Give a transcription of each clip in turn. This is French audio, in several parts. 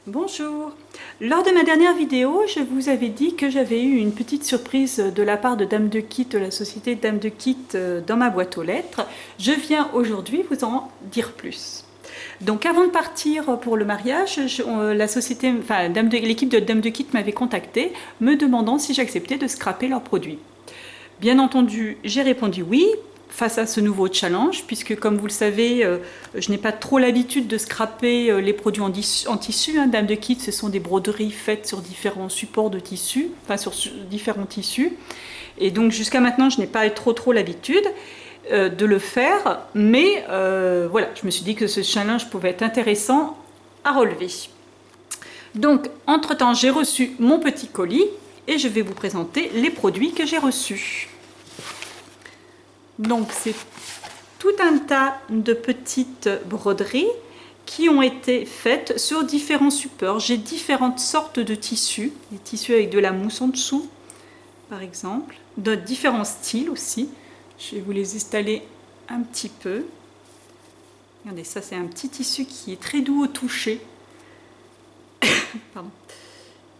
Bonjour. Lors de ma dernière vidéo, je vous avais dit que j'avais eu une petite surprise de la part de Dame de Kit, de la société Dame de Kit, dans ma boîte aux lettres. Je viens aujourd'hui vous en dire plus. Donc avant de partir pour le mariage, la société, l'équipe de Dame de Kit m'avait contacté me demandant si j'acceptais de scraper leurs produits. Bien entendu, j'ai répondu oui, face à ce nouveau challenge, puisque comme vous le savez, je n'ai pas trop l'habitude de scraper les produits en tissu. Dame de Kit, ce sont des broderies faites sur différents supports de tissu, enfin sur différents tissus. Et donc jusqu'à maintenant, je n'ai pas trop l'habitude de le faire, mais voilà, je me suis dit que ce challenge pouvait être intéressant à relever. Donc, entre-temps, j'ai reçu mon petit colis et je vais vous présenter les produits que j'ai reçus. Donc c'est tout un tas de petites broderies qui ont été faites sur différents supports. J'ai différentes sortes de tissus, des tissus avec de la mousse en dessous par exemple, de différents styles aussi. Je vais vous les installer un petit peu. Regardez, ça c'est un petit tissu qui est très doux au toucher. Pardon.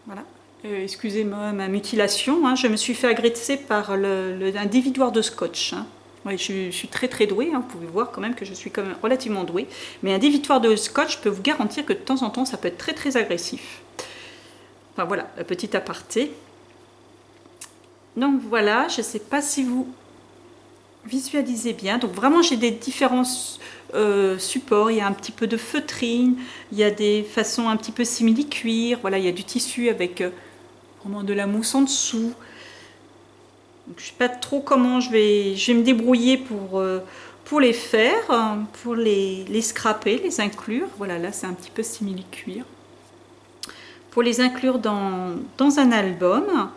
Voilà. Excusez-moi ma mutilation, je me suis fait agresser par un dévidoir de scotch. Ouais, je suis très douée, vous pouvez voir quand même que je suis quand même relativement douée. Mais un dévidoir de scotch, je peux vous garantir que de temps en temps, ça peut être très agressif. Enfin voilà, la petite aparté. Donc voilà, je ne sais pas si vous visualisez bien. Donc vraiment, j'ai des différents supports. Il y a un petit peu de feutrine, il y a des façons un petit peu simili-cuir. Voilà, il y a du tissu avec vraiment de la mousse en dessous. Donc, je ne sais pas trop comment je vais me débrouiller pour les faire, pour les scraper, les inclure. Voilà, là c'est un petit peu simili-cuir. Pour les inclure dans un album.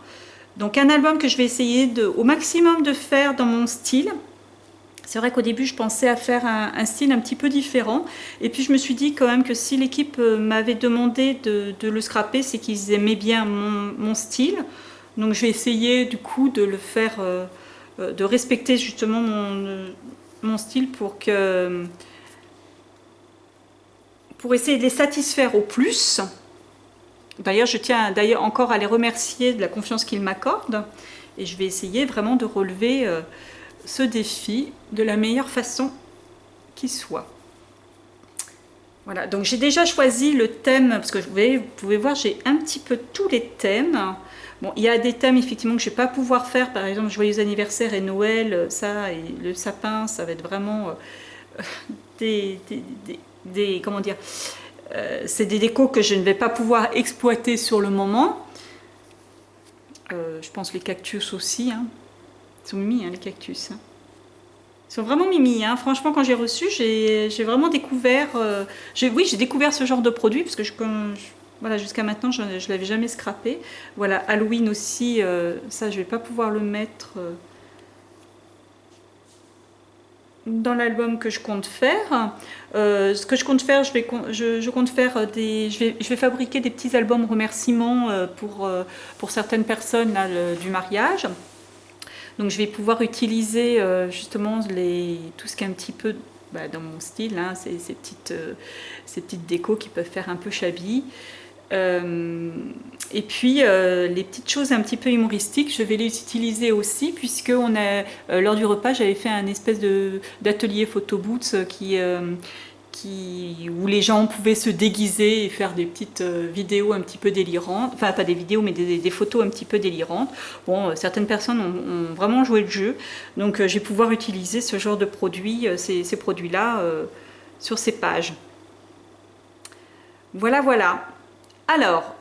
Donc un album que je vais essayer au maximum de faire dans mon style. C'est vrai qu'au début je pensais à faire un style un petit peu différent. Et puis je me suis dit quand même que si l'équipe m'avait demandé de le scraper, c'est qu'ils aimaient bien mon style. Donc je vais essayer du coup de le faire, de respecter justement mon style pour essayer de les satisfaire au plus. D'ailleurs, je tiens encore à les remercier de la confiance qu'ils m'accordent. Et je vais essayer vraiment de relever ce défi de la meilleure façon qui soit. Voilà, donc j'ai déjà choisi le thème, parce que vous pouvez voir, j'ai un petit peu tous les thèmes. Bon, il y a des thèmes effectivement que je ne vais pas pouvoir faire, par exemple joyeux anniversaire et Noël, ça, et le sapin, ça va être vraiment comment dire, c'est des décos que je ne vais pas pouvoir exploiter sur le moment. Je pense les cactus aussi, ils sont mimi les cactus. Ils sont vraiment mimi, franchement quand j'ai reçu, j'ai vraiment découvert, j'ai découvert ce genre de produit, parce que voilà, jusqu'à maintenant je ne l'avais jamais scrappé. Voilà, Halloween aussi, ça je vais pas pouvoir le mettre dans l'album que je compte faire. Ce que je compte faire, je compte faire je vais fabriquer des petits albums remerciements pour certaines personnes là, du mariage. Donc je vais pouvoir utiliser justement tout ce qui est un petit peu dans mon style, ces petites décos qui peuvent faire un peu shabby. Et puis les petites choses un petit peu humoristiques, je vais les utiliser aussi, puisque lors du repas, j'avais fait un espèce d'atelier photo boots où les gens pouvaient se déguiser et faire des petites vidéos un petit peu délirantes, enfin pas des vidéos mais des photos un petit peu délirantes. Bon, certaines personnes ont vraiment joué le jeu, donc je vais pouvoir utiliser ce genre de produits, ces produits-là sur ces pages. Voilà. Alors,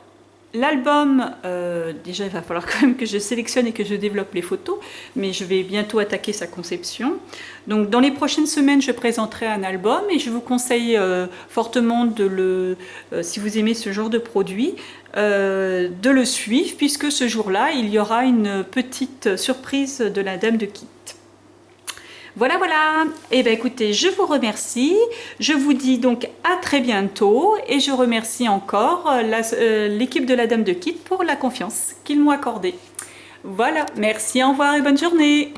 l'album, déjà il va falloir quand même que je sélectionne et que je développe les photos, mais je vais bientôt attaquer sa conception. Donc dans les prochaines semaines, je présenterai un album et je vous conseille fortement si vous aimez ce genre de produit, de le suivre, puisque ce jour-là, il y aura une petite surprise de la Dame de Kit. Voilà. Et bien écoutez, je vous remercie. Je vous dis donc à très bientôt et je remercie encore l'équipe de la Dame de Kit pour la confiance qu'ils m'ont accordée. Voilà, merci, au revoir et bonne journée.